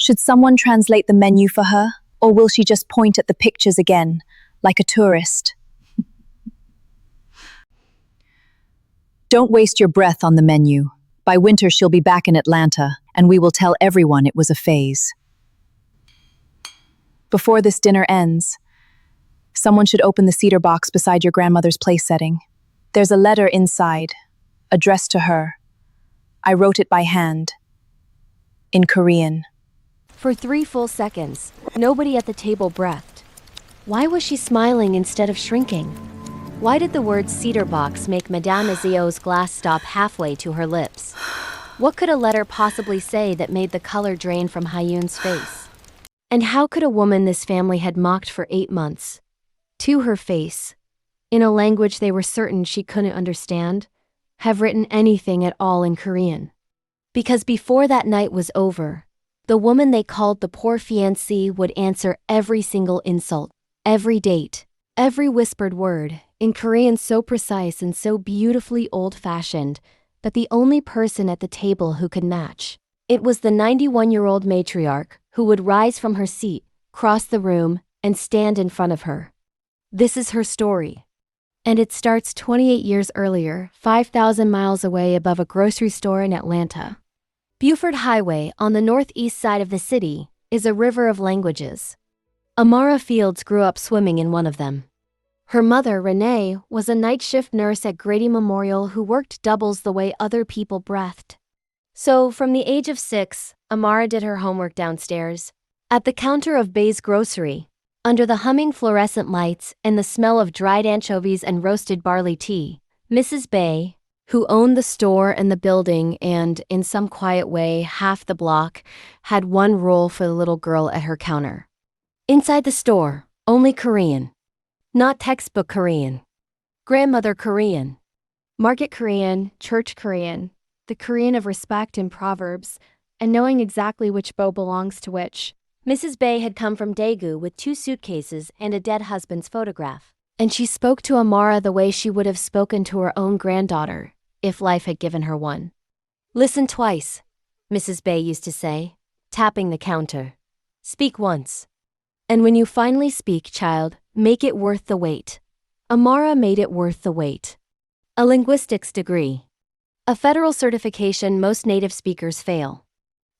Should someone translate the menu for her, or will she just point at the pictures again, like a tourist? Don't waste your breath on the menu. By winter, she'll be back in Atlanta, and we will tell everyone it was a phase. Before this dinner ends, someone should open the cedar box beside your grandmother's place setting. There's a letter inside, addressed to her. I wrote it by hand, in Korean. For 3 full seconds, nobody at the table breathed. Why was she smiling instead of shrinking? Why did the word cedar box make Madame Izio's glass stop halfway to her lips? What could a letter possibly say that made the color drain from Hyun's face? And how could a woman this family had mocked for 8 months, to her face, in a language they were certain she couldn't understand, have written anything at all in Korean? Because before that night was over, the woman they called the poor fiancée would answer every single insult, every date, every whispered word, in Korean so precise and so beautifully old-fashioned that the only person at the table who could match. It was the 91-year-old matriarch who would rise from her seat, cross the room, and stand in front of her. This is her story. And it starts 28 years earlier, 5,000 miles away above a grocery store in Atlanta. Buford Highway, on the northeast side of the city, is a river of languages. Amara Fields grew up swimming in one of them. Her mother, Renee, was a night shift nurse at Grady Memorial who worked doubles the way other people breathed. So, from the age of 6, Amara did her homework downstairs, at the counter of Bae's grocery, under the humming fluorescent lights and the smell of dried anchovies and roasted barley tea. Mrs. Bae, who owned the store and the building and, in some quiet way, half the block, had one rule for the little girl at her counter. Inside the store, only Korean. Not textbook Korean. Grandmother Korean. Market Korean, church Korean, the Korean of respect and proverbs, and knowing exactly which bow belongs to which. Mrs. Bae had come from Daegu with 2 suitcases and a dead husband's photograph, and she spoke to Amara the way she would have spoken to her own granddaughter, if life had given her one. Listen twice, Mrs. Bae used to say, tapping the counter. Speak once. And when you finally speak, child, make it worth the wait. Amara made it worth the wait. A linguistics degree. A federal certification most native speakers fail.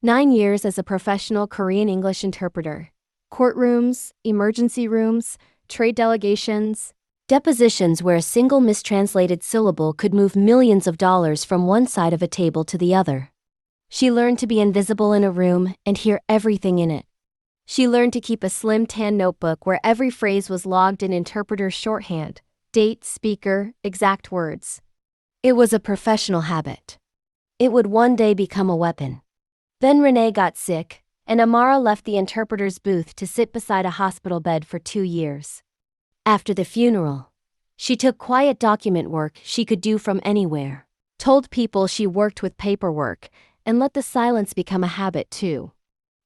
9 years as a professional Korean English interpreter. Courtrooms, emergency rooms, trade delegations, depositions where a single mistranslated syllable could move millions of dollars from one side of a table to the other. She learned to be invisible in a room and hear everything in it. She learned to keep a slim tan notebook where every phrase was logged in interpreter's shorthand, date, speaker, exact words. It was a professional habit. It would one day become a weapon. Then Renee got sick, and Amara left the interpreter's booth to sit beside a hospital bed for 2 years. After the funeral, she took quiet document work she could do from anywhere, told people she worked with paperwork, and let the silence become a habit too.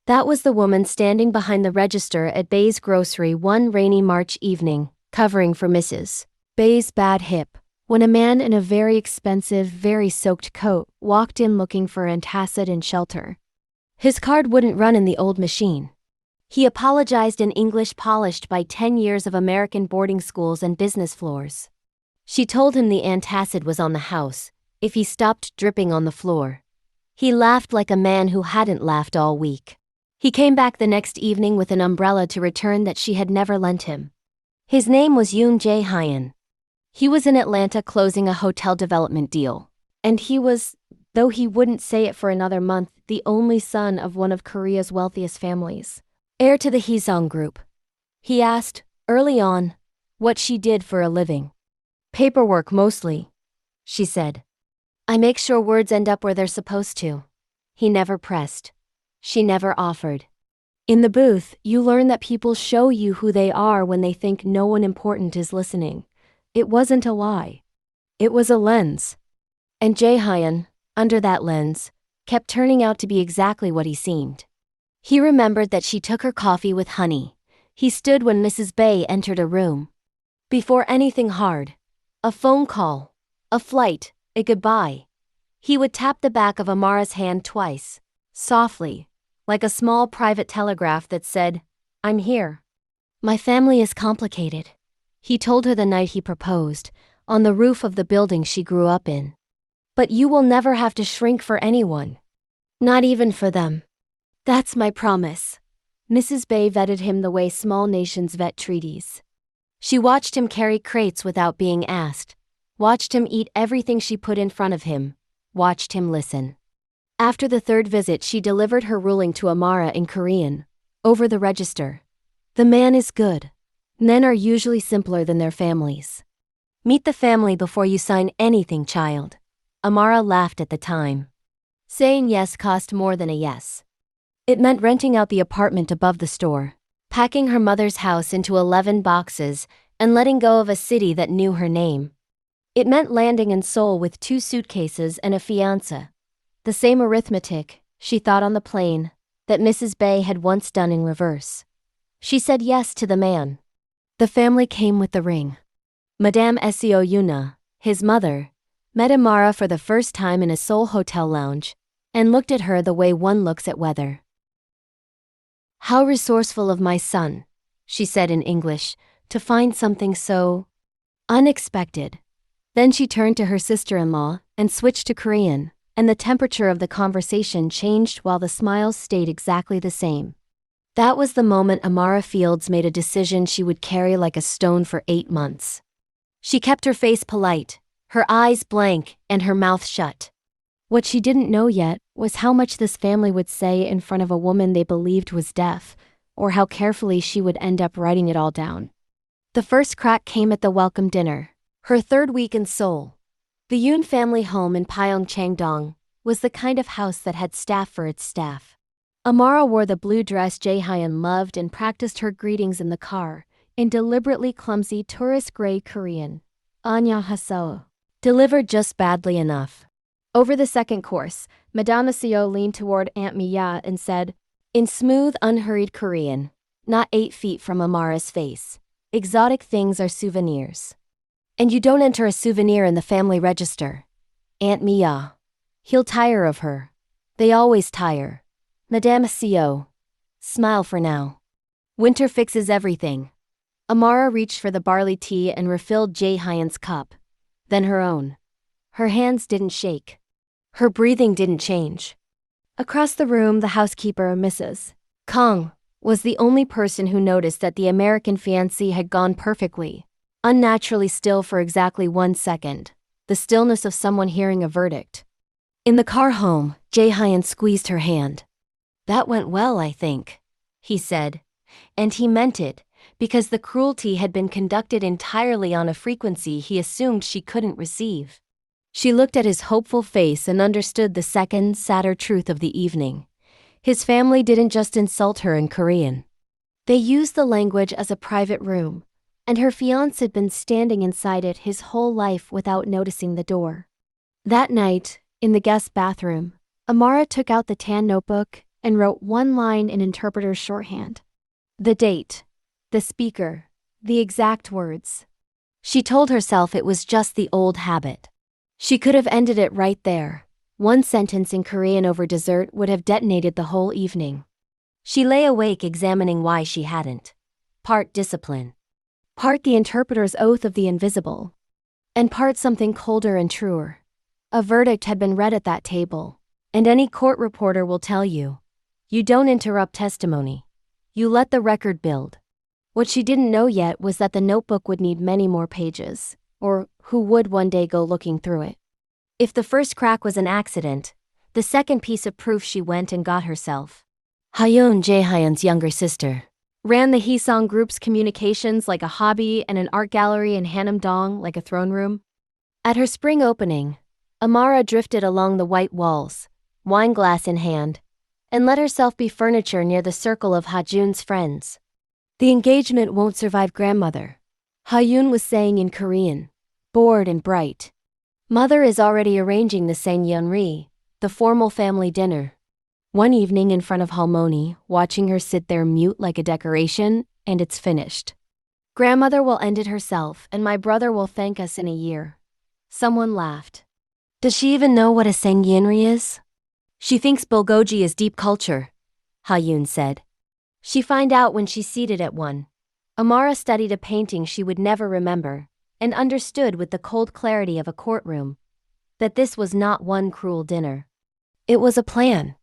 That was the woman standing behind the register at Bae's grocery one rainy March evening, covering for Mrs. Bae's bad hip, when a man in a very expensive, very soaked coat walked in looking for antacid and shelter. His card wouldn't run in the old machine. He apologized in English polished by 10 years of American boarding schools and business floors. She told him the antacid was on the house, if he stopped dripping on the floor. He laughed like a man who hadn't laughed all week. He came back the next evening with an umbrella to return that she had never lent him. His name was Yoon Jae-hyun. He was in Atlanta closing a hotel development deal. And he was, though he wouldn't say it for another month, the only son of one of Korea's wealthiest families. Heir to the Hesong Group. He asked, early on, what she did for a living. Paperwork mostly, she said. I make sure words end up where they're supposed to. He never pressed. She never offered. In the booth, you learn that people show you who they are when they think no one important is listening. It wasn't a lie. It was a lens. And Jae-hyun, under that lens, kept turning out to be exactly what he seemed. He remembered that she took her coffee with honey. He stood when Mrs. Bae entered a room. Before anything hard, a phone call, a flight, a goodbye, he would tap the back of Amara's hand twice, softly, like a small private telegraph that said, "I'm here." "My family is complicated," he told her the night he proposed, on the roof of the building she grew up in. "But you will never have to shrink for anyone. Not even for them. That's my promise." Mrs. Bae vetted him the way small nations vet treaties. She watched him carry crates without being asked, watched him eat everything she put in front of him, watched him listen. After the third visit, she delivered her ruling to Amara in Korean, over the register. "The man is good. Men are usually simpler than their families. Meet the family before you sign anything, child." Amara laughed at the time. Saying yes cost more than a yes. It meant renting out the apartment above the store, packing her mother's house into 11 boxes, and letting go of a city that knew her name. It meant landing in Seoul with 2 suitcases and a fiancé. The same arithmetic, she thought on the plane, that Mrs. Bae had once done in reverse. She said yes to the man. The family came with the ring. Madame Seo Yuna, his mother, met Amara for the first time in a Seoul hotel lounge, and looked at her the way one looks at weather. "How resourceful of my son," she said in English, "to find something so unexpected." Then she turned to her sister-in-law and switched to Korean, and the temperature of the conversation changed while the smiles stayed exactly the same. That was the moment Amara Fields made a decision she would carry like a stone for 8 months. She kept her face polite, her eyes blank, and her mouth shut. What she didn't know yet was how much this family would say in front of a woman they believed was deaf, or how carefully she would end up writing it all down. The first crack came at the welcome dinner. Her 3rd week in Seoul. The Yoon family home in Pyeongchang-dong was the kind of house that had staff for its staff. Amara wore the blue dress Jae-hyun loved and practiced her greetings in the car, in deliberately clumsy tourist gray Korean. "Annyeonghaseyo," delivered just badly enough. Over the second course, Madame Seo leaned toward Aunt Mia and said, in smooth, unhurried Korean, not 8 feet from Amara's face, "Exotic things are souvenirs. And you don't enter a souvenir in the family register. Aunt Mia. He'll tire of her. They always tire. Madame Seo. Smile for now. Winter fixes everything." Amara reached for the barley tea and refilled Jae-hyun's cup, then her own. Her hands didn't shake. Her breathing didn't change. Across the room, the housekeeper, Mrs. Kang, was the only person who noticed that the American fiancé had gone perfectly, unnaturally still for exactly 1 second, the stillness of someone hearing a verdict. In the car home, Jae-hyun squeezed her hand. "That went well, I think," he said. And he meant it, because the cruelty had been conducted entirely on a frequency he assumed she couldn't receive. She looked at his hopeful face and understood the second, sadder truth of the evening. His family didn't just insult her in Korean. They used the language as a private room, and her fiancé had been standing inside it his whole life without noticing the door. That night, in the guest bathroom, Amara took out the tan notebook and wrote 1 line in interpreter's shorthand. The date, the speaker, the exact words. She told herself it was just the old habit. She could have ended it right there. 1 sentence in Korean over dessert would have detonated the whole evening. She lay awake examining why she hadn't. Part discipline. Part the interpreter's oath of the invisible. And part something colder and truer. A verdict had been read at that table, and any court reporter will tell you. You don't interrupt testimony. You let the record build. What she didn't know yet was that the notebook would need many more pages, or who would one day go looking through it. If the first crack was an accident, the second piece of proof she went and got herself. Yoon Jae-hyun's younger sister ran the Hesong Group's communications like a hobby and an art gallery in Hanam-dong like a throne room. At her spring opening, Amara drifted along the white walls, wine glass in hand, and let herself be furniture near the circle of Ha-jun's friends. "The engagement won't survive grandmother," Ha-yoon was saying in Korean, bored and bright. "Mother is already arranging the Sangyeonri, the formal family dinner." One evening in front of Halmoni, watching her sit there mute like a decoration, and it's finished. "Grandmother will end it herself, and my brother will thank us in a year." Someone laughed. "Does she even know what a Sangyeonri is? She thinks bulgogi is deep culture." Ha-yoon said. She find out when she's seated at one. Amara studied a painting she would never remember, and understood with the cold clarity of a courtroom that this was not one cruel dinner. It was a plan.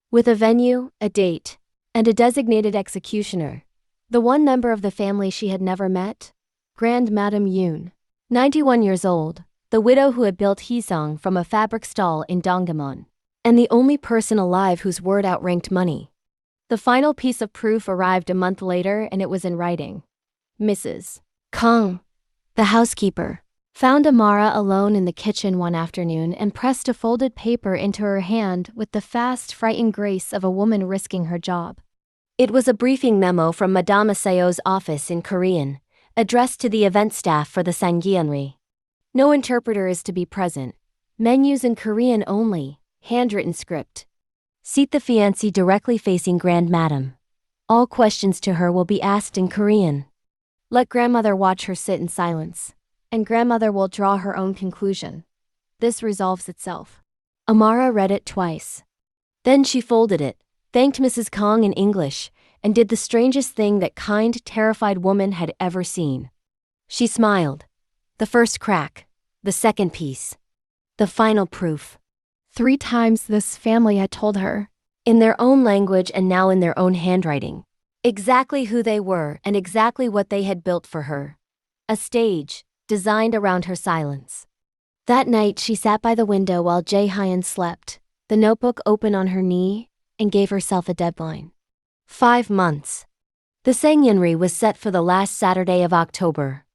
With a venue, a date, and a designated executioner. The one member of the family she had never met? Grand Madame Yoon, 91 years old, the widow who had built Heesong from a fabric stall in Dongdaemun, and the only person alive whose word outranked money. The final piece of proof arrived a month later, and it was in writing. Mrs. Kang, the housekeeper, found Amara alone in the kitchen one afternoon and pressed a folded paper into her hand with the fast, frightened grace of a woman risking her job. It was a briefing memo from Madame Seo's office in Korean, addressed to the event staff for the Sangyeonri. No interpreter is to be present. Menus in Korean only, handwritten script. Seat the fiancée directly facing Grand Madam. All questions to her will be asked in Korean. Let grandmother watch her sit in silence, and grandmother will draw her own conclusion. This resolves itself. Amara read it twice. Then she folded it, thanked Mrs. Kang in English, and did the strangest thing that kind, terrified woman had ever seen. She smiled. The first crack, the second piece, the final proof. 3 times this family had told her, in their own language and now in their own handwriting, exactly who they were and exactly what they had built for her. A stage, designed around her silence. That night she sat by the window while Jae-hyun slept, the notebook open on her knee, and gave herself a deadline. 5 months. The Sangyeonri was set for the last Saturday of October.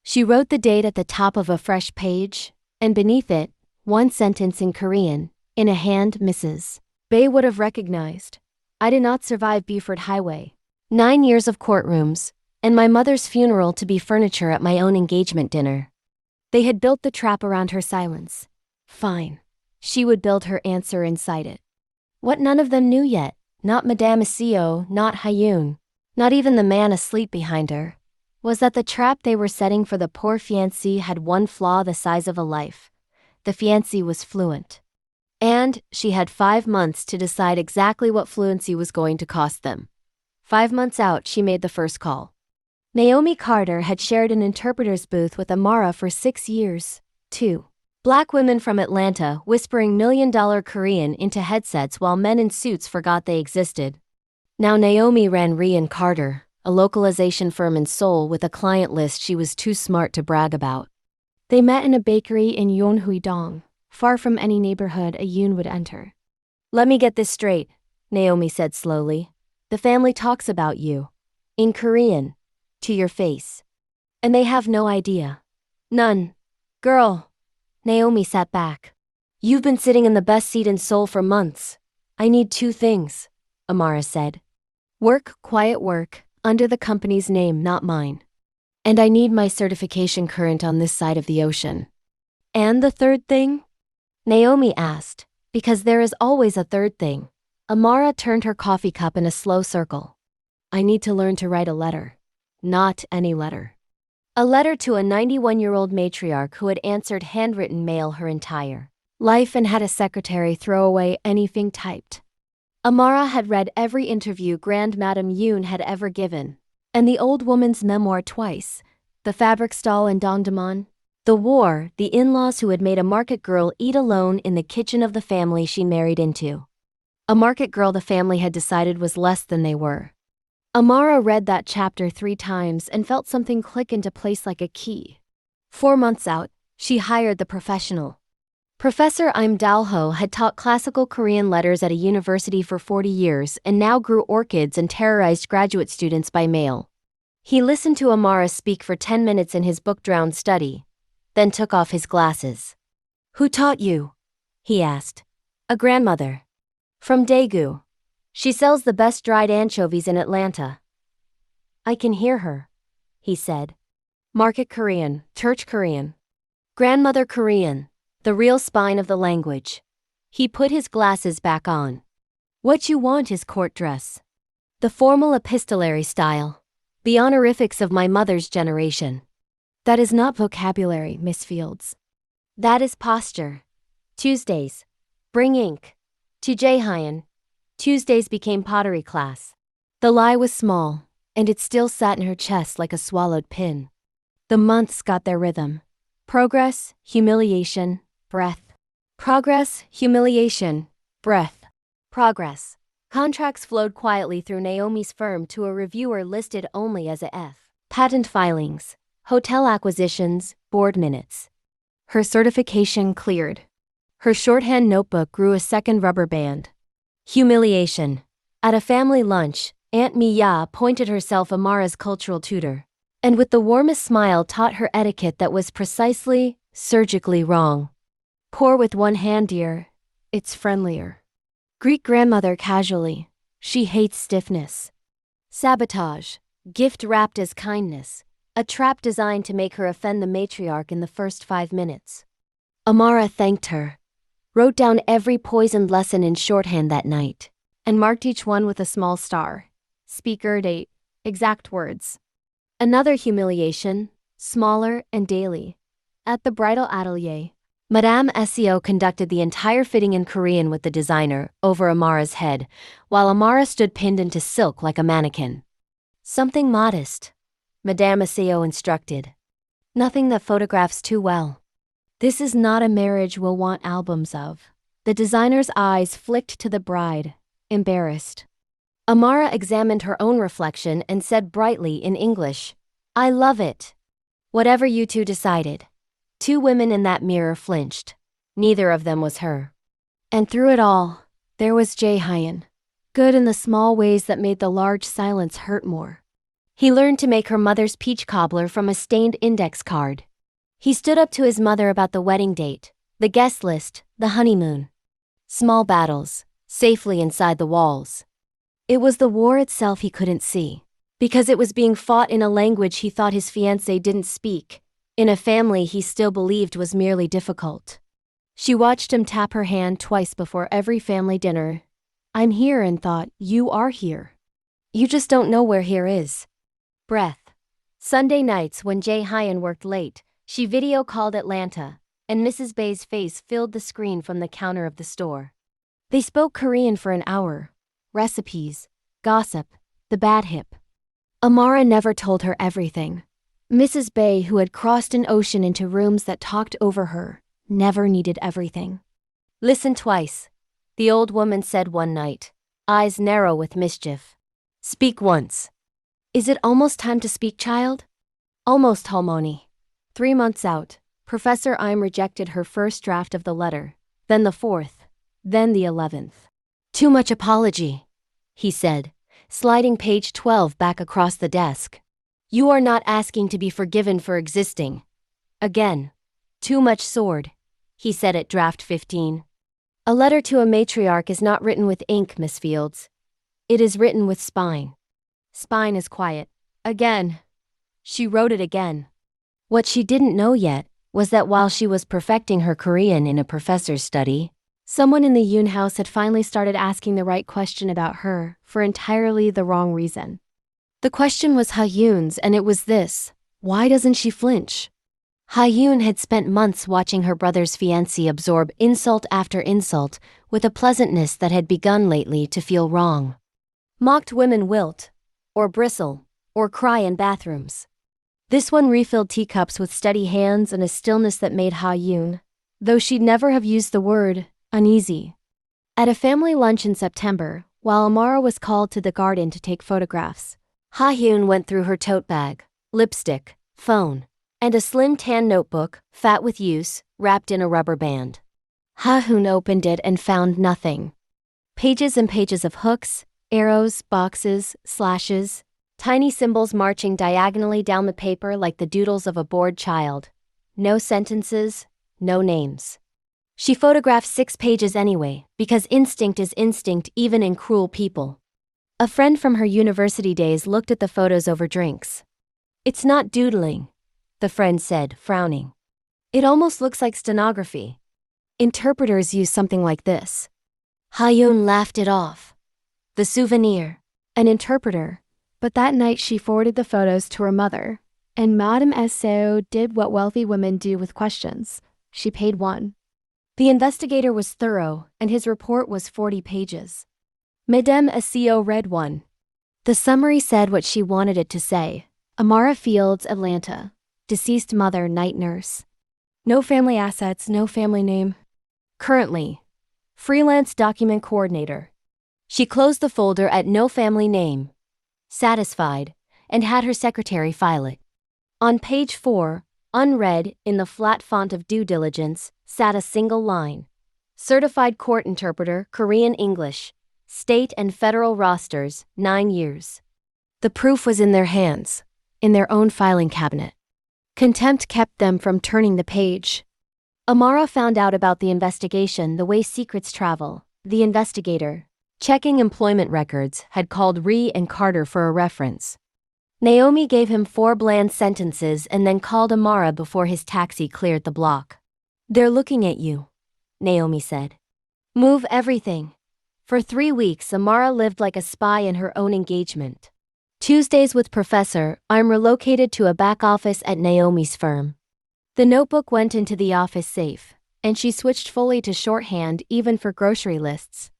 She wrote the date at the top of a fresh page, and beneath it, one sentence in Korean, in a hand Mrs. Bae would have recognized. I did not survive Beaufort Highway. 9 years of courtrooms, and my mother's funeral to be furniture at my own engagement dinner. They had built the trap around her silence. Fine. She would build her answer inside it. What none of them knew yet, not Madame Seo, not Ha-yoon, not even the man asleep behind her, was that the trap they were setting for the poor fiancée had one flaw the size of a life. The fiancée was fluent. And she had 5 months to decide exactly what fluency was going to cost them. 5 months out, she made the first call. Naomi Carter had shared an interpreter's booth with Amara for 6 years, too. Black women from Atlanta whispering $1,000,000 Korean into headsets while men in suits forgot they existed. Now Naomi ran Ree & Carter, a localization firm in Seoul with a client list she was too smart to brag about. They met in a bakery in Yeonhui-dong, far from any neighborhood a Yoon would enter. Let me get this straight, Naomi said slowly. The family talks about you. In Korean. To your face. And they have no idea. None. Girl. Naomi sat back. You've been sitting in the best seat in Seoul for months. I need 2 things, Amara said. Work, quiet work, under the company's name, not mine. And I need my certification current on this side of the ocean. And the third thing? Naomi asked, because there is always a third thing. Amara turned her coffee cup in a slow circle. I need to learn to write a letter. Not any letter. A letter to a 91-year-old matriarch who had answered handwritten mail her entire life and had a secretary throw away anything typed. Amara had read every interview Grand Madame Yoon had ever given, and the old woman's memoir twice, the fabric stall in Dongdaemun, the war, the in-laws who had made a market girl eat alone in the kitchen of the family she married into. A market girl the family had decided was less than they were. Amara read that chapter 3 times and felt something click into place like a key. 4 months out, she hired the professional. Professor Im Dalho had taught classical Korean letters at a university for 40 years and now grew orchids and terrorized graduate students by mail. He listened to Amara speak for 10 minutes in his book-drowned study, then took off his glasses. Who taught you? He asked. A grandmother. From Daegu. She sells the best dried anchovies in Atlanta. I can hear her, he said. Market Korean, church Korean. Grandmother Korean, the real spine of the language. He put his glasses back on. What you want is court dress. The formal epistolary style. The honorifics of my mother's generation. That is not vocabulary, Miss Fields. That is posture. Tuesdays. Bring ink. To Jae-hyun. Tuesdays became pottery class. The lie was small, and it still sat in her chest like a swallowed pin. The months got their rhythm. Progress, humiliation, breath. Progress, humiliation, breath. Progress. Contracts flowed quietly through Naomi's firm to a reviewer listed only as a F. Patent filings, hotel acquisitions, board minutes. Her certification cleared. Her shorthand notebook grew a second rubber band. Humiliation. At a family lunch, Aunt Mia pointed herself Amara's cultural tutor, and with the warmest smile taught her etiquette that was precisely, surgically wrong. Pour with one hand, dear. It's friendlier. Greek grandmother casually. She hates stiffness. Sabotage. Gift wrapped as kindness. A trap designed to make her offend the matriarch in the first 5 minutes. Amara thanked her, wrote down every poisoned lesson in shorthand that night, and marked each one with a small star. Speaker date. Exact words. Another humiliation, smaller and daily. At the bridal atelier, Madame Seo conducted the entire fitting in Korean with the designer over Amara's head, while Amara stood pinned into silk like a mannequin. Something modest, Madame Seo instructed. Nothing that photographs too well. This is not a marriage we'll want albums of. The designer's eyes flicked to the bride, embarrassed. Amara examined her own reflection and said brightly in English, "I love it." Whatever you two decided. 2 women in that mirror flinched. Neither of them was her. And through it all, there was Jae-hyun. Good in the small ways that made the large silence hurt more. He learned to make her mother's peach cobbler from a stained index card. He stood up to his mother about the wedding date, the guest list, the honeymoon. Small battles, safely inside the walls. It was the war itself he couldn't see, because it was being fought in a language he thought his fiancée didn't speak, in a family he still believed was merely difficult. She watched him tap her hand twice before every family dinner. "I'm here," and thought, "You are here. You just don't know where here is." Breath. Sunday nights when Jae-hyun worked late, she video called Atlanta, and Mrs Bae's face filled the screen from the counter of the store. They spoke Korean for an hour. Recipes, gossip, the bad hip. Amara never told her everything. Mrs Bae, who had crossed an ocean into rooms that talked over her, never needed everything. "Listen twice," the old woman said one night, eyes narrow with mischief. "Speak once." "Is it almost time to speak, child?" "Almost, Halmoni." 3 months out, Professor Im rejected her first draft of the letter, then the 4th, then the 11th. "Too much apology," he said, sliding page 12 back across the desk. "You are not asking to be forgiven for existing." Again. "Too much sword," he said at draft 15. "A letter to a matriarch is not written with ink, Miss Fields. It is written with spine." Spine is quiet. Again. She wrote it again. What she didn't know yet was that while she was perfecting her Korean in a professor's study, someone in the Yoon house had finally started asking the right question about her for entirely the wrong reason. The question was Ha-yoon's, and it was this: why doesn't she flinch? Ha-yoon had spent months watching her brother's fiancé absorb insult after insult with a pleasantness that had begun lately to feel wrong. Mocked women wilt, or bristle, or cry in bathrooms. This one refilled teacups with steady hands and a stillness that made Ha-yoon, though she'd never have used the word, uneasy. At a family lunch in September, while Amara was called to the garden to take photographs, Ha-yoon went through her tote bag, lipstick, phone, and a slim tan notebook, fat with use, wrapped in a rubber band. Ha-yoon opened it and found nothing. Pages and pages of hooks, arrows, boxes, slashes, tiny symbols marching diagonally down the paper like the doodles of a bored child. No sentences, no names. She photographed 6 pages anyway, because instinct is instinct even in cruel people. A friend from her university days looked at the photos over drinks. "It's not doodling," the friend said, frowning. "It almost looks like stenography. Interpreters use something like this." Ha-yoon laughed it off. The souvenir. An interpreter. But that night she forwarded the photos to her mother, and Madame Seo did what wealthy women do with questions. She paid one. The investigator was thorough, and his report was 40 pages. Madame SEO read one. The summary said what she wanted it to say. Amara Fields, Atlanta. Deceased mother, night nurse. No family assets, no family name. Currently, freelance document coordinator. She closed the folder at no family name. Satisfied, and had her secretary file it. On page 4, unread, in the flat font of due diligence, sat a single line. Certified court interpreter, Korean English. State and federal rosters, 9 years. The proof was in their hands, in their own filing cabinet. Contempt kept them from turning the page. Amara found out about the investigation the way secrets travel. The investigator, checking employment records, had called Ree and Carter for a reference. Naomi gave him 4 bland sentences and then called Amara before his taxi cleared the block. They're looking at you, Naomi said. Move everything. For 3 weeks, Amara lived like a spy in her own engagement. Tuesdays with Professor, I'm relocated to a back office at Naomi's firm. The notebook went into the office safe, and she switched fully to shorthand even for grocery lists.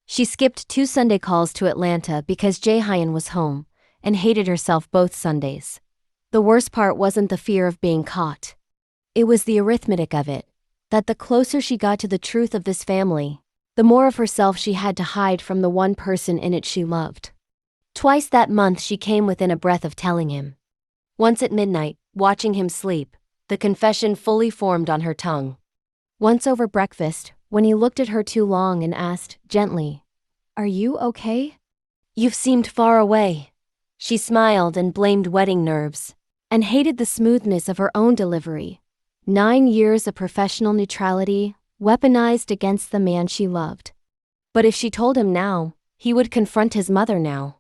She skipped 2 Sunday calls to Atlanta because Jae-hyun was home, and hated herself both Sundays. The worst part wasn't the fear of being caught. It was the arithmetic of it, that the closer she got to the truth of this family, the more of herself she had to hide from the one person in it she loved. Twice that month she came within a breath of telling him. Once at midnight, watching him sleep, the confession fully formed on her tongue. Once over breakfast, when he looked at her too long and asked, gently, "Are you okay?" "You've seemed far away." She smiled and blamed wedding nerves, and hated the smoothness of her own delivery. 9 years of professional neutrality, weaponized against the man she loved. But if she told him now, he would confront his mother now.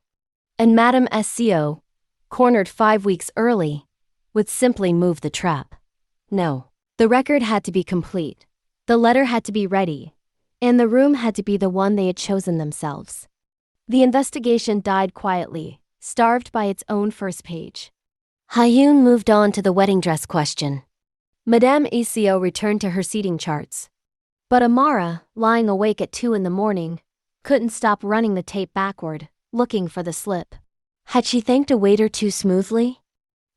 And Madame SCO, cornered 5 weeks early, would simply move the trap. No, the record had to be complete, the letter had to be ready, and the room had to be the one they had chosen themselves. The investigation died quietly, starved by its own first page. Hyun moved on to the wedding dress question. Madame ECO returned to her seating charts. But Amara, lying awake at 2 in the morning, couldn't stop running the tape backward, looking for the slip. Had she thanked a waiter too smoothly?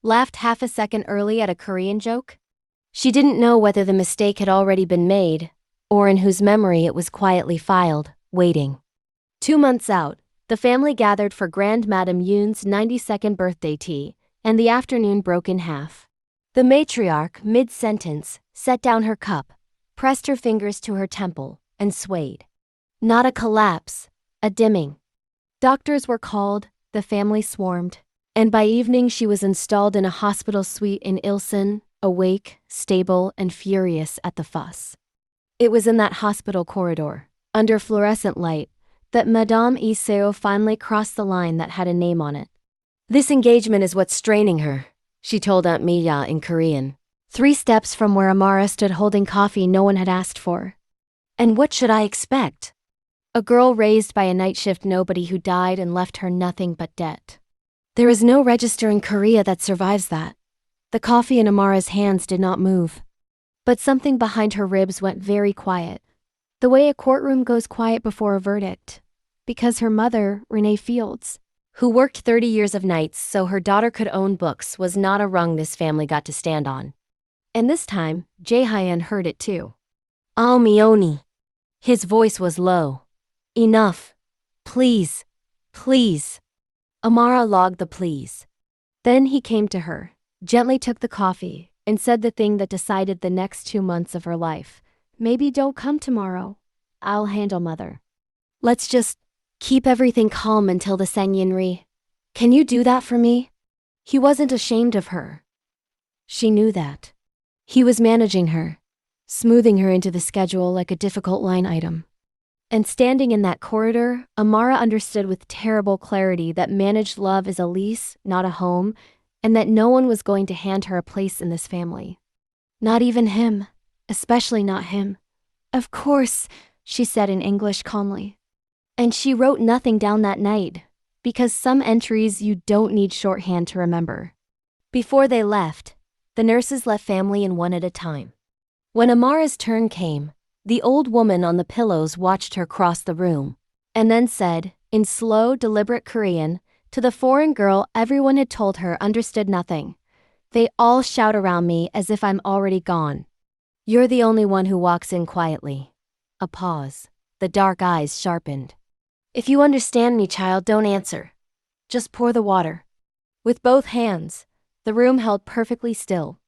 Laughed half a second early at a Korean joke? She didn't know whether the mistake had already been made, or in whose memory it was quietly filed, waiting. 2 months out, the family gathered for Grand Madame Yoon's 92nd birthday tea, and the afternoon broke in half. The matriarch, mid-sentence, set down her cup, pressed her fingers to her temple, and swayed. Not a collapse, a dimming. Doctors were called, the family swarmed, and by evening she was installed in a hospital suite in Ilsan, awake, stable, and furious at the fuss. It was in that hospital corridor, under fluorescent light, that Madame Iseo finally crossed the line that had a name on it. "This engagement is what's straining her," she told Aunt Miya in Korean, 3 steps from where Amara stood holding coffee no one had asked for. "And what should I expect? A girl raised by a night shift nobody who died and left her nothing but debt. There is no register in Korea that survives that." The coffee in Amara's hands did not move. But something behind her ribs went very quiet, the way a courtroom goes quiet before a verdict. Because her mother, Renee Fields, who worked 30 years of nights so her daughter could own books, was not a rung this family got to stand on. And this time, Jae-hyun heard it too. "Oh, Mioni." His voice was low. "Enough. Please. Please." Amara logged the please. Then he came to her, gently took the coffee, and said the thing that decided the next 2 months of her life. "Maybe don't come tomorrow. I'll handle mother. Let's just keep everything calm until the Sengyinri. Can you do that for me?" He wasn't ashamed of her. She knew that. He was managing her, smoothing her into the schedule like a difficult line item. And standing in that corridor, Amara understood with terrible clarity that managed love is a lease, not a home, and that no one was going to hand her a place in this family. Not even him, especially not him. "Of course," she said in English calmly. And she wrote nothing down that night, because some entries you don't need shorthand to remember. Before they left, the nurses left family in one at a time. When Amara's turn came, the old woman on the pillows watched her cross the room, and then said, in slow, deliberate Korean, to the foreign girl everyone had told her understood nothing. They all shout around me as if I'm already gone. You're the only one who walks in quietly. A pause. The dark eyes sharpened. If you understand me, child, don't answer. Just pour the water. With both hands, the room held perfectly still.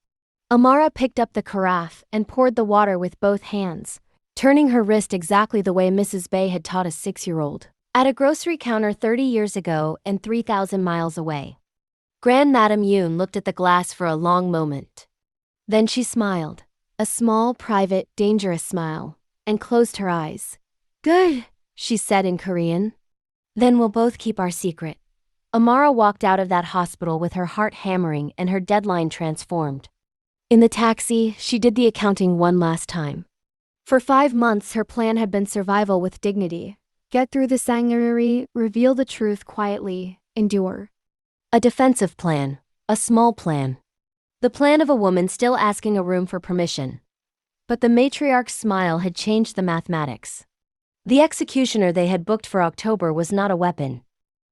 Amara picked up the carafe and poured the water with both hands, turning her wrist exactly the way Mrs Bae had taught a 6-year-old. At a grocery counter 30 years ago and 3,000 miles away. Grand Madame Yoon looked at the glass for a long moment. Then she smiled, a small, private, dangerous smile, and closed her eyes. Good, she said in Korean. Then we'll both keep our secret. Amara walked out of that hospital with her heart hammering and her deadline transformed. In the taxi, she did the accounting one last time. For 5 months, her plan had been survival with dignity. Get through the sanguinary, reveal the truth quietly, endure. A defensive plan, a small plan. The plan of a woman still asking a room for permission. But the matriarch's smile had changed the mathematics. The executioner they had booked for October was not a weapon.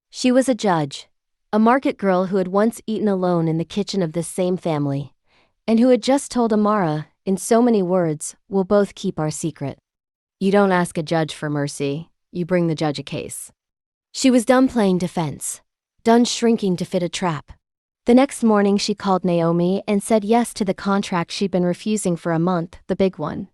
She was a judge, a market girl who had once eaten alone in the kitchen of this same family, and who had just told Amara, in so many words, we'll both keep our secret. You don't ask a judge for mercy, you bring the judge a case. She was done playing defense, done shrinking to fit a trap. The next morning she called Naomi and said yes to the contract she'd been refusing for a month, the big one.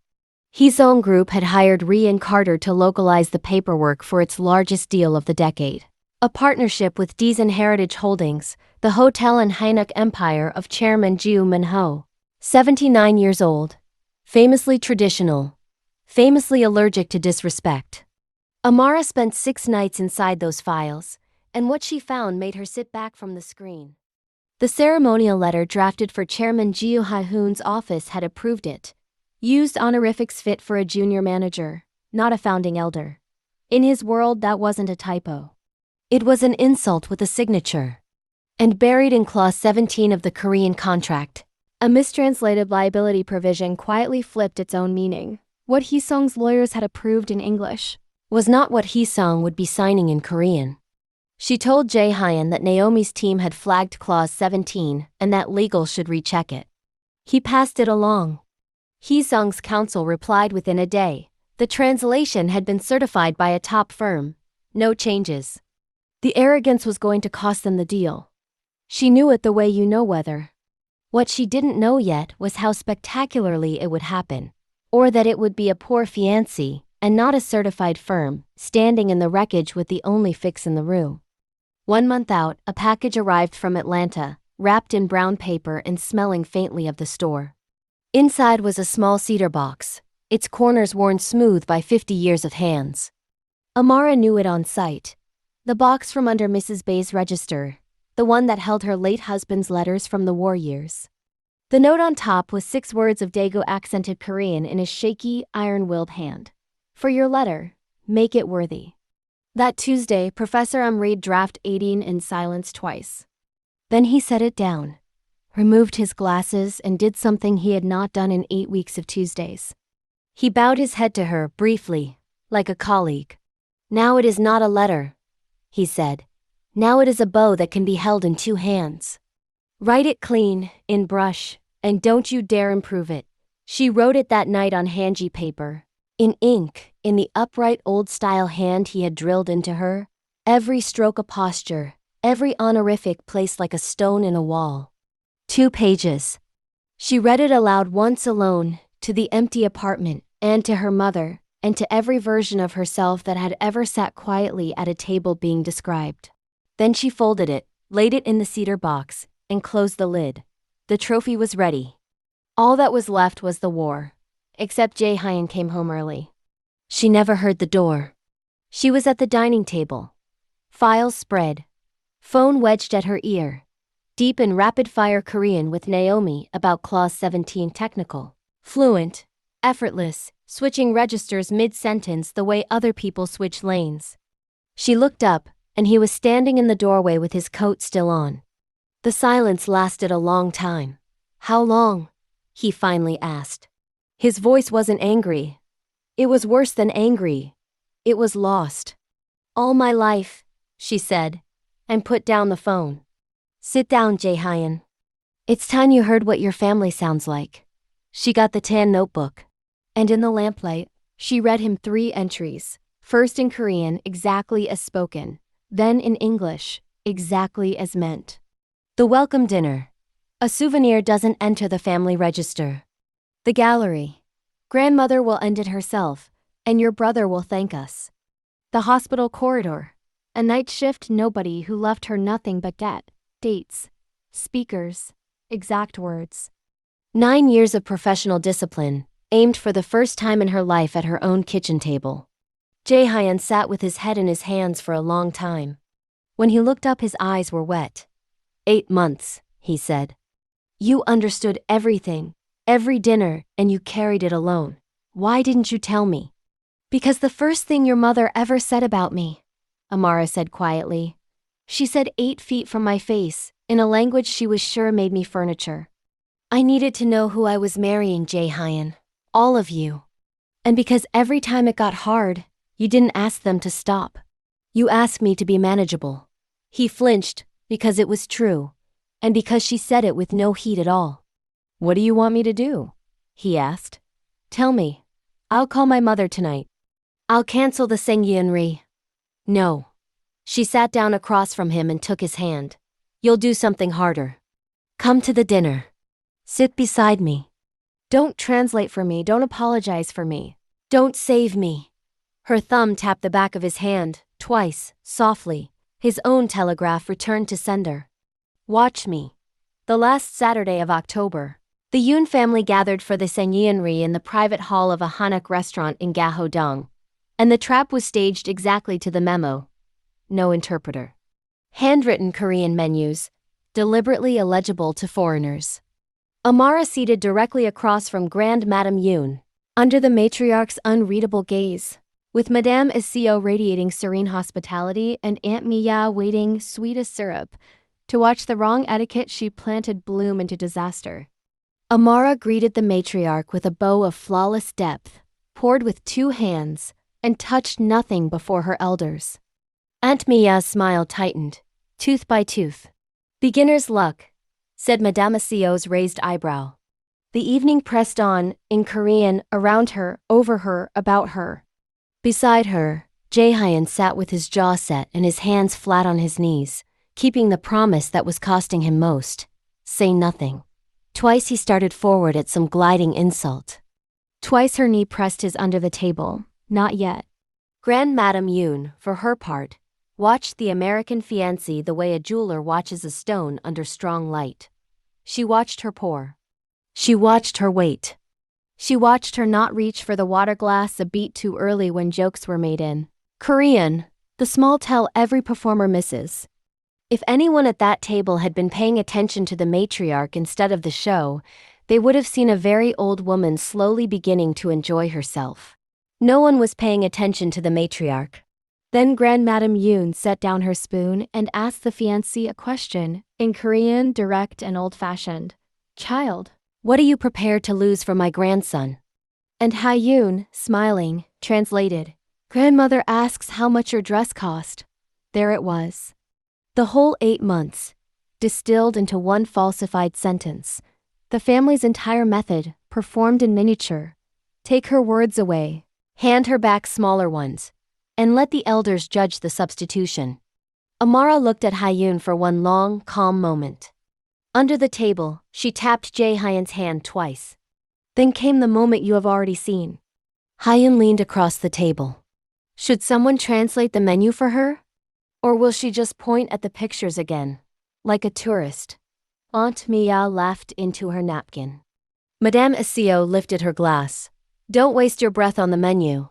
His own group had hired Ree and Carter to localize the paperwork for its largest deal of the decade. A partnership with Deason Heritage Holdings, the hotel and Hainuk empire of Chairman Joo Min-ho. 79 years old. Famously traditional. Famously allergic to disrespect. Amara spent 6 nights inside those files, and what she found made her sit back from the screen. The ceremonial letter drafted for Chairman Yoon Jae-hyun's office had approved it. Used honorifics fit for a junior manager, not a founding elder. In his world, that wasn't a typo. It was an insult with a signature. And buried in Clause 17 of the Korean contract, a mistranslated liability provision quietly flipped its own meaning. What Hee-sung's lawyers had approved in English was not what Hee-sung would be signing in Korean. She told Jae-hyun that Naomi's team had flagged Clause 17 and that legal should recheck it. He passed it along. Hee-sung's counsel replied within a day. The translation had been certified by a top firm. No changes. The arrogance was going to cost them the deal. She knew it the way you know weather. What she didn't know yet was how spectacularly it would happen, or that it would be a poor fiancé and not a certified firm, standing in the wreckage with the only fix in the room. 1 month out, a package arrived from Atlanta, wrapped in brown paper and smelling faintly of the store. Inside was a small cedar box, its corners worn smooth by 50 years of hands. Amara knew it on sight. The box from under Mrs Bae's register, the one that held her late husband's letters from the war years. The note on top was 6 words of Daegu-accented Korean in a shaky, iron-willed hand. For your letter, make it worthy. That Tuesday, Professor read draft 18 in silence twice. Then he set it down, removed his glasses, and did something he had not done in 8 weeks of Tuesdays. He bowed his head to her, briefly, like a colleague. Now it is not a letter, he said. Now it is a bow that can be held in 2 hands. Write it clean, in brush, and don't you dare improve it. She wrote it that night on hanji paper. In ink, in the upright old-style hand he had drilled into her, every stroke a posture, every honorific placed like a stone in a wall. 2 pages. She read it aloud once alone, to the empty apartment, and to her mother, and to every version of herself that had ever sat quietly at a table being described. Then she folded it, laid it in the cedar box, and closed the lid. The trophy was ready. All that was left was the war. Except Jae-hyun came home early. She never heard the door. She was at the dining table. Files spread. Phone wedged at her ear. Deep in rapid-fire Korean with Naomi about Clause 17 technical. Fluent. Effortless. Switching registers mid-sentence the way other people switch lanes. She looked up, and he was standing in the doorway with his coat still on. The silence lasted a long time. How long? He finally asked. His voice wasn't angry. It was worse than angry. It was lost. All my life, she said, and put down the phone. Sit down, Jae-hyun. It's time you heard what your family sounds like. She got the tan notebook. And in the lamplight, she read him 3 entries, first in Korean, exactly as spoken, then in English, exactly as meant. The welcome dinner. A souvenir doesn't enter the family register. The gallery. Grandmother will end it herself, and your brother will thank us. The hospital corridor. A night shift nobody who left her nothing but debt, dates, speakers, exact words. 9 years of professional discipline, aimed for the first time in her life at her own kitchen table. Jae-hyun sat with his head in his hands for a long time. When he looked up, his eyes were wet. 8 months, he said. You understood everything, every dinner, and you carried it alone. Why didn't you tell me? Because the first thing your mother ever said about me, Amara said quietly. She said 8 feet from my face, in a language she was sure made me furniture. I needed to know who I was marrying, Jae-hyun. All of you. And because every time it got hard, you didn't ask them to stop. You asked me to be manageable. He flinched, because it was true, and because she said it with no heat at all. What do you want me to do? He asked. Tell me. I'll call my mother tonight. I'll cancel the Seungyeonri. No. She sat down across from him and took his hand. You'll do something harder. Come to the dinner. Sit beside me. Don't translate for me, don't apologize for me. Don't save me. Her thumb tapped the back of his hand, twice, softly. His own telegraph returned to sender. Watch me. The last Saturday of October, the Yoon family gathered for the Seungyeonri in the private hall of a Hanok restaurant in Gahodong, and the trap was staged exactly to the memo. No interpreter. Handwritten Korean menus, deliberately illegible to foreigners. Amara seated directly across from Grand Madame Yoon, under the matriarch's unreadable gaze, with Madame Seo radiating serene hospitality and Aunt Mia waiting, sweet as syrup, to watch the wrong etiquette she planted bloom into disaster. Amara greeted the matriarch with a bow of flawless depth, poured with 2 hands, and touched nothing before her elders. Aunt Mia's smile tightened, tooth by tooth. Beginner's luck, said Madame Seo's raised eyebrow. The evening pressed on, in Korean, around her, over her, about her. Beside her, Jae-hyun sat with his jaw set and his hands flat on his knees, keeping the promise that was costing him most. Say nothing. Twice he started forward at some gliding insult. Twice her knee pressed his under the table. Not yet. Grand Madame Yoon, for her part, watched the American fiancée the way a jeweler watches a stone under strong light. She watched her pour. She watched her wait. She watched her not reach for the water glass a beat too early when jokes were made in Korean, the small tell every performer misses. If anyone at that table had been paying attention to the matriarch instead of the show, they would have seen a very old woman slowly beginning to enjoy herself. No one was paying attention to the matriarch. Then Grand Madame Yoon set down her spoon and asked the fiancée a question, in Korean, direct and old-fashioned. Child, what are you prepared to lose for my grandson? And Yoon, smiling, translated. Grandmother asks how much your dress cost. There it was. The whole 8 months, distilled into one falsified sentence. The family's entire method, performed in miniature. Take her words away. Hand her back smaller ones. And let the elders judge the substitution. Amara looked at Yoon for one long, calm moment. Under the table, she tapped Jae-hyun's hand twice. Then came the moment you have already seen. Yoon leaned across the table. Should someone translate the menu for her? Or will she just point at the pictures again, like a tourist? Aunt Mia laughed into her napkin. Madame Seo lifted her glass. Don't waste your breath on the menu.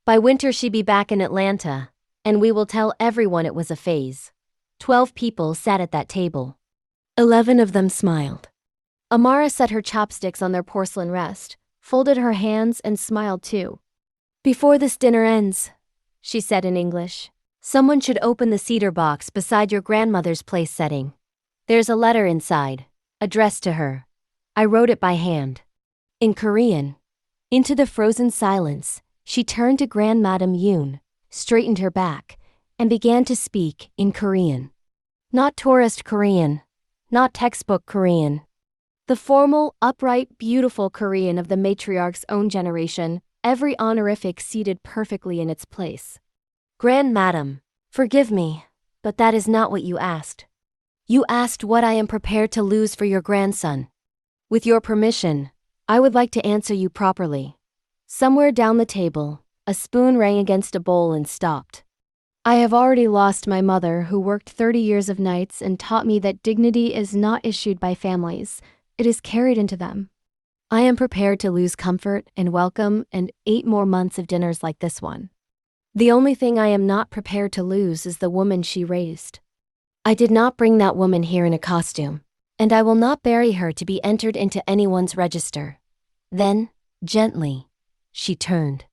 By winter she'd be back in Atlanta, and we will tell everyone it was a phase. 12 people sat at that table. 11 of them smiled. Amara set her chopsticks on their porcelain rest, folded her hands and smiled too. Before this dinner ends, she said in English, someone should open the cedar box beside your grandmother's place setting. There's a letter inside, addressed to her. I wrote it by hand. In Korean. Into the frozen silence, she turned to Grand Madame Yoon, straightened her back, and began to speak in Korean. Not tourist Korean, not textbook Korean. The formal, upright, beautiful Korean of the matriarch's own generation, every honorific seated perfectly in its place. Grand Madam, forgive me, but that is not what you asked. You asked what I am prepared to lose for your grandson. With your permission, I would like to answer you properly. Somewhere down the table, a spoon rang against a bowl and stopped. I have already lost my mother, who worked 30 years of nights and taught me that dignity is not issued by families, it is carried into them. I am prepared to lose comfort and welcome and 8 more months of dinners like this one. The only thing I am not prepared to lose is the woman she raised. I did not bring that woman here in a costume, and I will not bury her to be entered into anyone's register. Then, gently, she turned.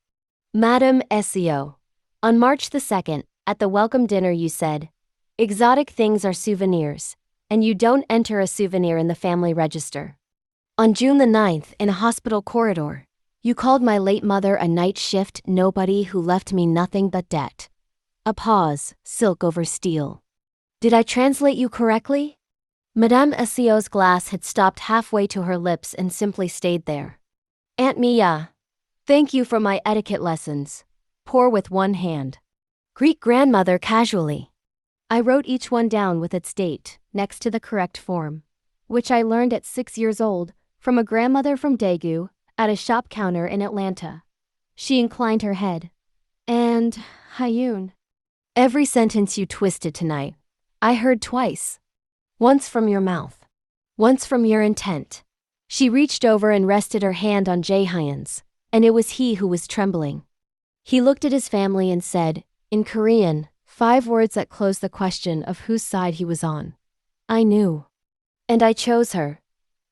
Madam Seo, on March the 2nd, at the welcome dinner you said, exotic things are souvenirs, and you don't enter a souvenir in the family register. On June the 9th, in a hospital corridor, you called my late mother a night shift nobody who left me nothing but debt. A pause, silk over steel. Did I translate you correctly? Madame Seo's glass had stopped halfway to her lips and simply stayed there. Aunt Mia, thank you for my etiquette lessons. Pour with one hand. Greet grandmother casually. I wrote each one down with its date, next to the correct form, which I learned at 6 years old from a grandmother from Daegu at a shop counter in Atlanta. She inclined her head. And, Hyun. Every sentence you twisted tonight, I heard twice. Once from your mouth. Once from your intent. She reached over and rested her hand on Jae-hyun's, and it was he who was trembling. He looked at his family and said, in Korean, 5 words that closed the question of whose side he was on. I knew. And I chose her.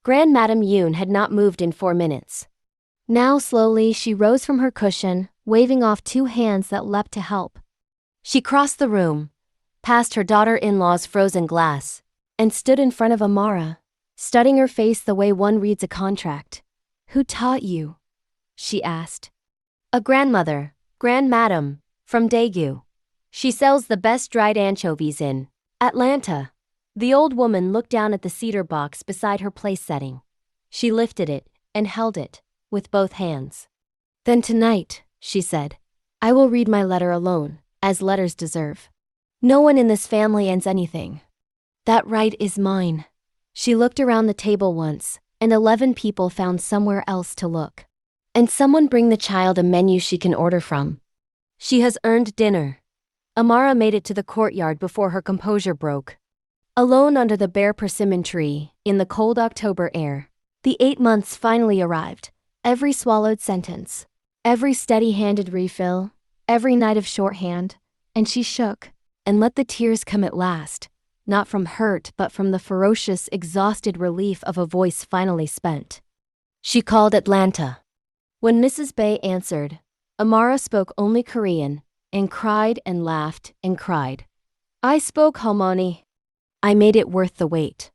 Grand Madam Yoon had not moved in 4 minutes. Now slowly she rose from her cushion, waving off 2 hands that leapt to help. She crossed the room, past her daughter-in-law's frozen glass, and stood in front of Amara, studying her face the way one reads a contract. Who taught you? She asked. A grandmother, Grand Madam, from Daegu. She sells the best dried anchovies in Atlanta. The old woman looked down at the cedar box beside her place setting. She lifted it and held it with both hands. Then tonight, she said, I will read my letter alone, as letters deserve. No one in this family ends anything. That right is mine. She looked around the table once, and 11 people found somewhere else to look. And someone bring the child a menu she can order from. She has earned dinner. Amara made it to the courtyard before her composure broke. Alone under the bare persimmon tree, in the cold October air, the 8 months finally arrived. Every swallowed sentence, every steady-handed refill, every night of shorthand, and she shook, and let the tears come at last, not from hurt but from the ferocious, exhausted relief of a voice finally spent. She called Atlanta. When Mrs Bae answered, Amara spoke only Korean, and cried and laughed and cried. I spoke Homoni. I made it worth the wait.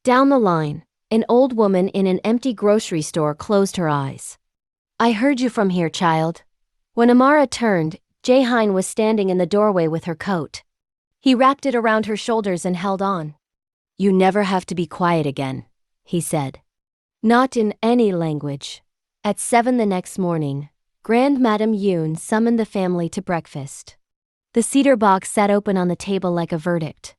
Down the line, an old woman in an empty grocery store closed her eyes. I heard you from here, child. When Amara turned, Jae-hyun was standing in the doorway with her coat. He wrapped it around her shoulders and held on. You never have to be quiet again, he said. Not in any language. At 7 the next morning, Grand Madam Yoon summoned the family to breakfast. The cedar box sat open on the table like a verdict.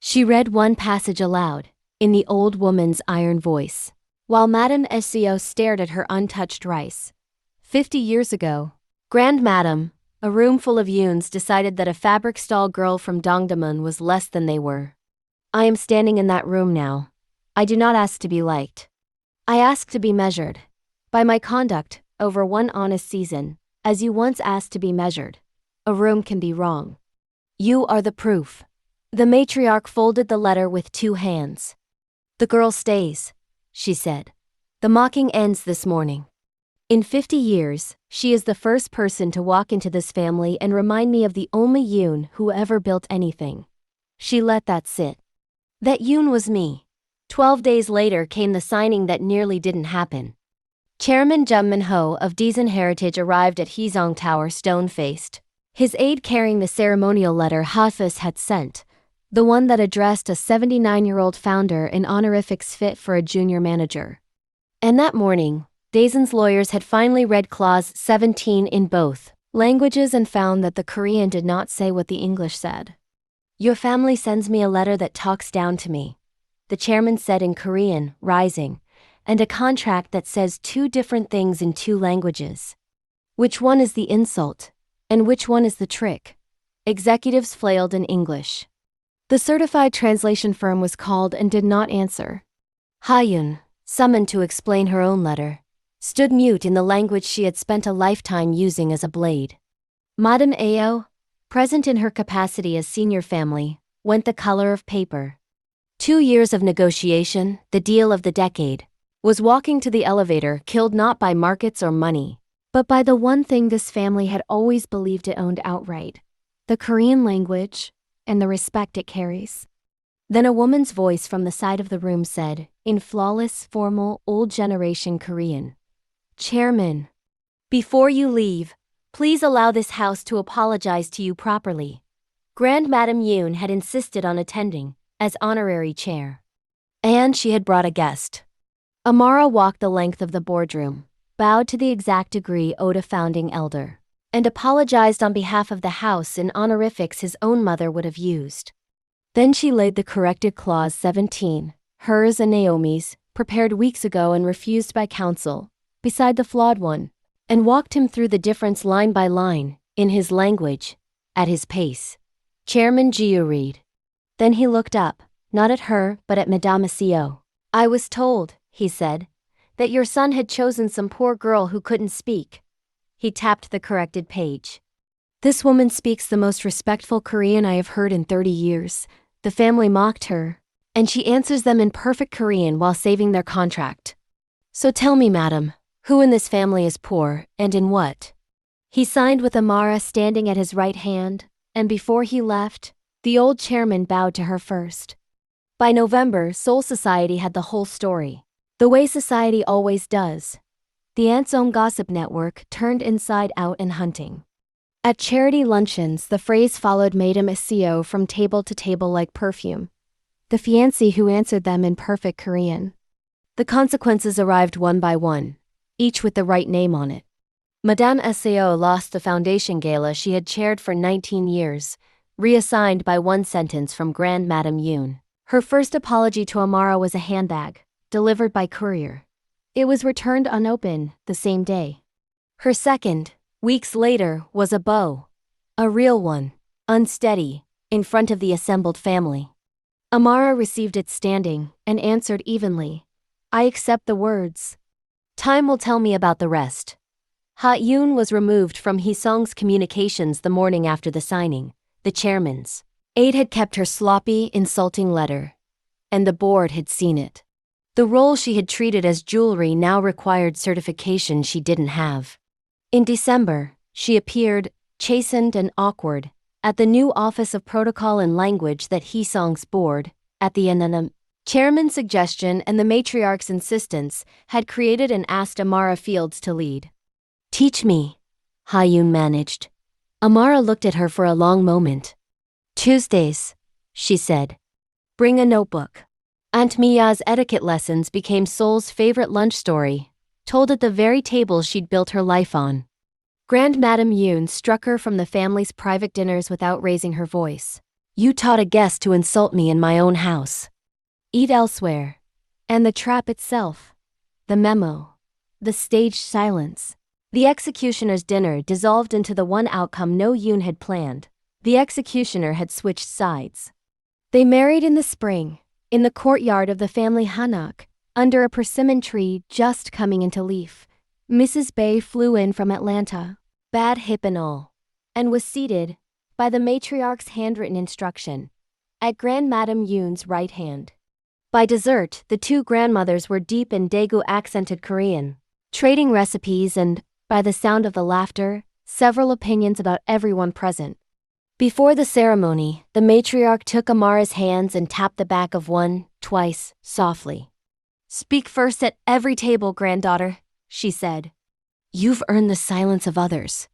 She read one passage aloud, in the old woman's iron voice, while Madame Seo stared at her untouched rice. 50 years ago, Grand Madam, a room full of Yoons decided that a fabric stall girl from Dongdaemun was less than they were. I am standing in that room now. I do not ask to be liked. I ask to be measured. By my conduct, over one honest season, as you once asked to be measured. A room can be wrong. You are the proof. The matriarch folded the letter with 2 hands. The girl stays, she said. The mocking ends this morning. In 50 years, she is the first person to walk into this family and remind me of the only Yoon who ever built anything. She let that sit. That Yoon was me. 12 days later came the signing that nearly didn't happen. Chairman Jung Min-ho of Deesan Heritage arrived at Heesong Tower stone-faced. His aide carrying the ceremonial letter Hafiz had sent, the one that addressed a 79-year-old founder in honorifics fit for a junior manager. And that morning, Daesun's lawyers had finally read Clause 17 in both languages and found that the Korean did not say what the English said. "Your family sends me a letter that talks down to me," the chairman said in Korean, rising, "and a contract that says two different things in two languages. Which one is the insult, and which one is the trick?" Executives flailed in English. The certified translation firm was called and did not answer. Hyun, summoned to explain her own letter, stood mute in the language she had spent a lifetime using as a blade. Madame Ao, present in her capacity as senior family, went the color of paper. 2 years of negotiation, the deal of the decade, was walking to the elevator killed not by markets or money, but by the one thing this family had always believed it owned outright: the Korean language and the respect it carries. Then a woman's voice from the side of the room said, in flawless, formal, old-generation Korean, "Chairman, before you leave, please allow this house to apologize to you properly." Grand Madam Yoon had insisted on attending, as honorary chair. And she had brought a guest. Amara walked the length of the boardroom, bowed to the exact degree owed a founding elder, and apologized on behalf of the house in honorifics his own mother would have used. Then she laid the corrected Clause 17, hers and Naomi's, prepared weeks ago and refused by counsel, beside the flawed one, and walked him through the difference line by line, in his language, at his pace. Chairman Jiu read. Then he looked up, not at her but at Madame Seo. "I was told," he said, "that your son had chosen some poor girl who couldn't speak." He tapped the corrected page. "This woman speaks the most respectful Korean I have heard in 30 years. The family mocked her, and she answers them in perfect Korean while saving their contract. So tell me, madam, who in this family is poor, and in what?" He signed with Amara standing at his right hand, and before he left, the old chairman bowed to her first. By November, Seoul society had the whole story. The way society always does. The Aunt's Own Gossip Network turned inside out and hunting. At charity luncheons, the phrase followed Madame Seo from table to table like perfume. The fiancée who answered them in perfect Korean. The consequences arrived one by one, each with the right name on it. Madame Seo lost the foundation gala she had chaired for 19 years, reassigned by one sentence from Grand Madam Yoon. Her first apology to Amara was a handbag, delivered by courier. It was returned unopened the same day. Her second, weeks later, was a bow. A real one, unsteady, in front of the assembled family. Amara received it standing and answered evenly, "I accept the words. Time will tell me about the rest." Ha-yoon was removed from Hee-sung's communications the morning after the signing, the chairman's. Aide had kept her sloppy, insulting letter, and the board had seen it. The roll she had treated as jewelry now required certification she didn't have. In December, she appeared, chastened and awkward, at the new Office of Protocol and Language that Hee-sung's board, at the NNM. Chairman's suggestion and the matriarch's insistence had created and asked Amara Fields to lead. "Teach me," Ha-yoon managed. Amara looked at her for a long moment. "Tuesdays," she said. "Bring a notebook." Aunt Mia's etiquette lessons became Seoul's favorite lunch story, told at the very table she'd built her life on. Grand Madam Yoon struck her from the family's private dinners without raising her voice. "You taught a guest to insult me in my own house. Eat elsewhere." And the trap itself. The memo. The staged silence. The executioner's dinner dissolved into the one outcome no Yoon had planned. The executioner had switched sides. They married in the spring, in the courtyard of the family hanok, under a persimmon tree just coming into leaf. Mrs Bae flew in from Atlanta, bad hip and all, and was seated, by the matriarch's handwritten instruction, at Grand Madam Yoon's right hand. By dessert, the two grandmothers were deep in Daegu-accented Korean, trading recipes and, by the sound of the laughter, several opinions about everyone present. Before the ceremony, the matriarch took Amara's hands and tapped the back of one, twice, softly. "Speak first at every table, granddaughter," she said. "You've earned the silence of others.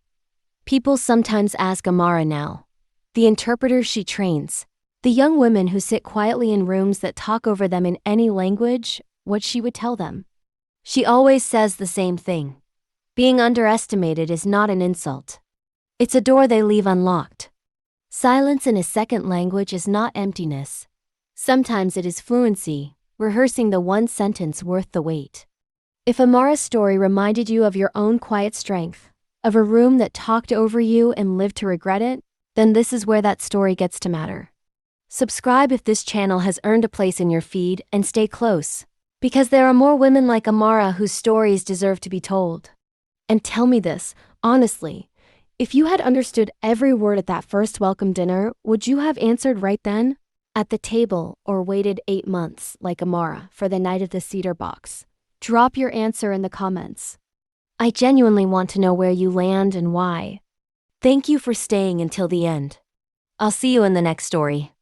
People sometimes ask Amara now, the interpreters she trains, the young women who sit quietly in rooms that talk over them in any language, what she would tell them. She always says the same thing. Being underestimated is not an insult. It's a door they leave unlocked. Silence in a second language is not emptiness. Sometimes it is fluency, rehearsing the one sentence worth the wait. If Amara's story reminded you of your own quiet strength, of a room that talked over you and lived to regret it, then this is where that story gets to matter. Subscribe if this channel has earned a place in your feed, and stay close, because there are more women like Amara whose stories deserve to be told. And tell me this, honestly, if you had understood every word at that first welcome dinner, would you have answered right then? At the table, or waited 8 months, like Amara, for the night of the cedar box? Drop your answer in the comments. I genuinely want to know where you land and why. Thank you for staying until the end. I'll see you in the next story.